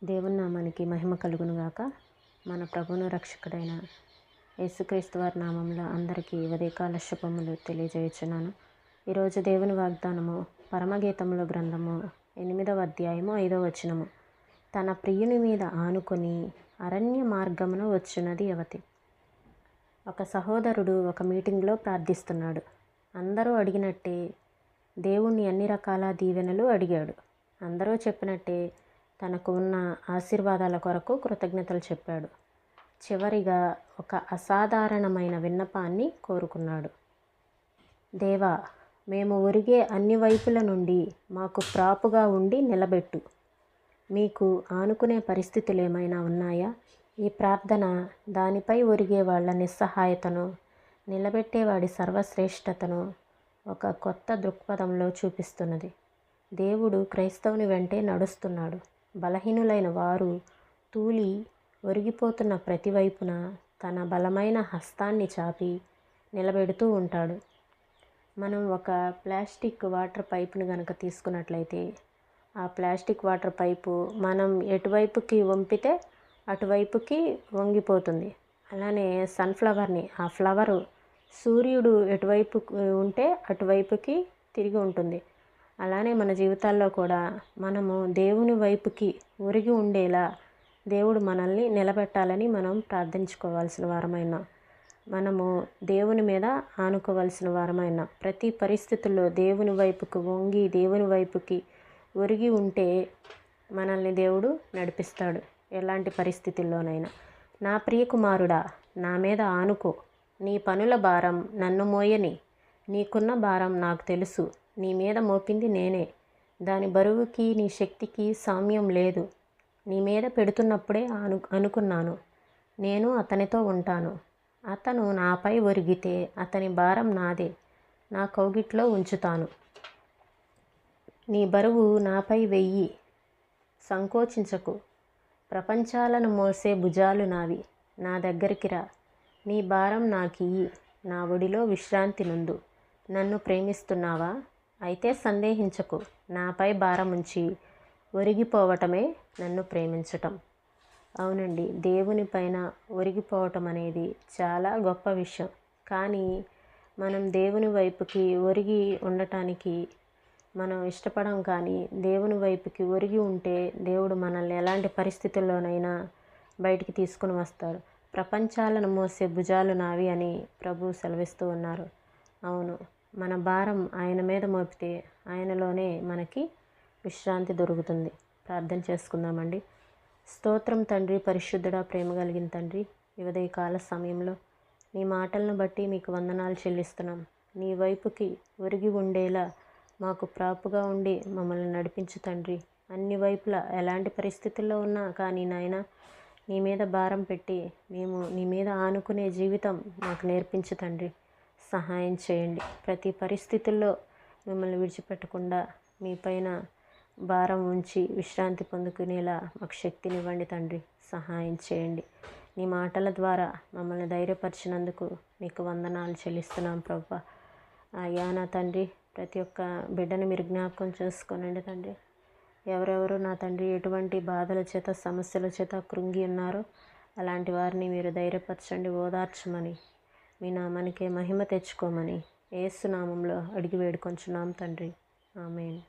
దేవుని నామానికి మహిమ కలుగునుగాక. మన ప్రభువును రక్షకుడైన యేసుక్రీస్తు వారి నామంలో అందరికీ ఉదయకాల శుభములు తెలియజేయుచున్నాను. ఈరోజు దేవుని వాగ్దానము పరమగీతముల గ్రంథము 8వ అధ్యాయము 5వ వచనము. తన ప్రియుని మీద ఆనుకొని అరణ్య మార్గమున వచ్చున్నది యువతి. ఒక సహోదరుడు ఒక మీటింగ్లో ప్రార్థిస్తున్నాడు. అందరూ అడిగినట్టే దేవుణ్ణి అన్ని రకాల దీవెనలు అడిగాడు. అందరూ చెప్పినట్టే తనకు ఉన్న ఆశీర్వాదాల కొరకు కృతజ్ఞతలు చెప్పాడు. చివరిగా ఒక అసాధారణమైన విన్నపాన్ని కోరుకున్నాడు. దేవా, మేము ఒరిగే అన్ని వైపుల నుండి మాకు ప్రాపుగా ఉండి నిలబెట్టు. మీకు ఆనుకునే పరిస్థితులు ఏమైనా ఉన్నాయా? ఈ ప్రార్థన దానిపై ఒరిగే వాళ్ళ నిస్సహాయతను, నిలబెట్టేవాడి సర్వశ్రేష్టతను ఒక కొత్త దృక్పథంలో చూపిస్తున్నది. దేవుడు క్రైస్తవుని వెంటే నడుస్తున్నాడు. బలహీనులైన వారు తూలి ఒరిగిపోతున్న ప్రతివైపున తన బలమైన హస్తాన్ని చాపి నిలబెడుతూ ఉంటాడు. మనం ఒక ప్లాస్టిక్ వాటర్ పైపుని కనుక తీసుకున్నట్లయితే ఆ ప్లాస్టిక్ వాటర్ పైపు మనం ఎటువైపుకి వంపితే అటువైపుకి వంగిపోతుంది. అలానే సన్ఫ్లవర్ని, ఆ ఫ్లవరు సూర్యుడు ఎటువైపు ఉంటే అటువైపుకి తిరిగి ఉంటుంది. అలానే మన జీవితాల్లో కూడా మనము దేవుని వైపుకి ఒరిగి ఉండేలా దేవుడు మనల్ని నిలబెట్టాలని మనం ప్రార్థించుకోవాల్సిన వారమైన, మనము దేవుని మీద ఆనుకోవాల్సిన వారమైన, ప్రతి పరిస్థితుల్లో దేవుని వైపుకు వంగి దేవుని వైపుకి ఒరిగి ఉంటే మనల్ని దేవుడు నడిపిస్తాడు. ఎలాంటి పరిస్థితుల్లోనైనా. నా ప్రియ కుమారుడా, నా మీద ఆనుకో. నీ పనుల భారం నన్ను మోయని. నీకున్న భారం నాకు తెలుసు. నీ మీద మోపింది నేనే. దాని బరువుకి నీ శక్తికి సామ్యం లేదు. నీ మీద పెడుతున్నప్పుడే అనుకున్నాను, నేను అతనితో ఉంటాను. అతను నాపై ఒరిగితే అతని భారం నాదే. నా కౌగిట్లో ఉంచుతాను. నీ బరువు నాపై వెయ్యి. సంకోచించకు. ప్రపంచాలను మోసే భుజాలు నావి. నా దగ్గరికి రా. నీ భారం నాకియ్యి. నా ఒడిలో విశ్రాంతి నుండు. నన్ను ప్రేమిస్తున్నావా? అయితే సందేహించకు. నాపై భారం ఉంచి ఒరిగిపోవటమే నన్ను ప్రేమించటం. అవునండి, దేవుని పైన ఒరిగిపోవటం అనేది చాలా గొప్ప విషయం. కానీ మనం దేవుని వైపుకి ఒరిగి ఉండటానికి మనం ఇష్టపడం. కానీ దేవుని వైపుకి ఒరిగి ఉంటే దేవుడు మనల్ని ఎలాంటి పరిస్థితుల్లోనైనా బయటికి తీసుకుని వస్తాడు. ప్రపంచాలను మోసే భుజాలు నావి అని ప్రభు సెలవిస్తూ ఉన్నారు. అవును, మన భారం ఆయన మీద మోపితే ఆయనలోనే మనకి విశ్రాంతి దొరుకుతుంది. ప్రార్థన చేసుకుందామండి. స్తోత్రం తండ్రి, పరిశుద్ధుడా, ప్రేమ కలిగిన తండ్రి, ఈ ఉదయకాల సమయంలో నీ మాటలను బట్టి మీకు వందనాలు చెల్లిస్తున్నాం. నీ వైపుకి ఒరిగి ఉండేలా మాకు ప్రాపుగా ఉండి మమ్మల్ని నడిపించు తండ్రి. అన్ని వైపులా ఎలాంటి పరిస్థితుల్లో ఉన్నా కానీ నాయన, నీ మీద భారం పెట్టి మేము నీ మీద ఆనుకునే జీవితం మాకు నేర్పించు తండ్రి. సహాయం చేయండి. ప్రతి పరిస్థితుల్లో మిమ్మల్ని విడిచిపెట్టకుండా మీ పైన భారం ఉంచి విశ్రాంతి పొందుకునేలా మాకు శక్తినివ్వండి తండ్రి. సహాయం చేయండి. నీ మాటల ద్వారా మమ్మల్ని ధైర్యపరిచినందుకు మీకు వందనాలు చెల్లిస్తున్నాం ప్రభువా. అయ్యా నా తండ్రి, ప్రతి ఒక్క బిడ్డని మీరు జ్ఞాపకం చేసుకోనండి తండ్రి. ఎవరెవరు నా తండ్రి ఎటువంటి బాధల చేత, సమస్యల చేత కృంగి ఉన్నారో అలాంటి వారిని మీరు ధైర్యపరచండి, ఓదార్చమని, మీ నామానికే మహిమ తెచ్చుకోమని యేసు నామంలో అడిగి వేడుకొంచున్నాం తండ్రి. ఆమేన్.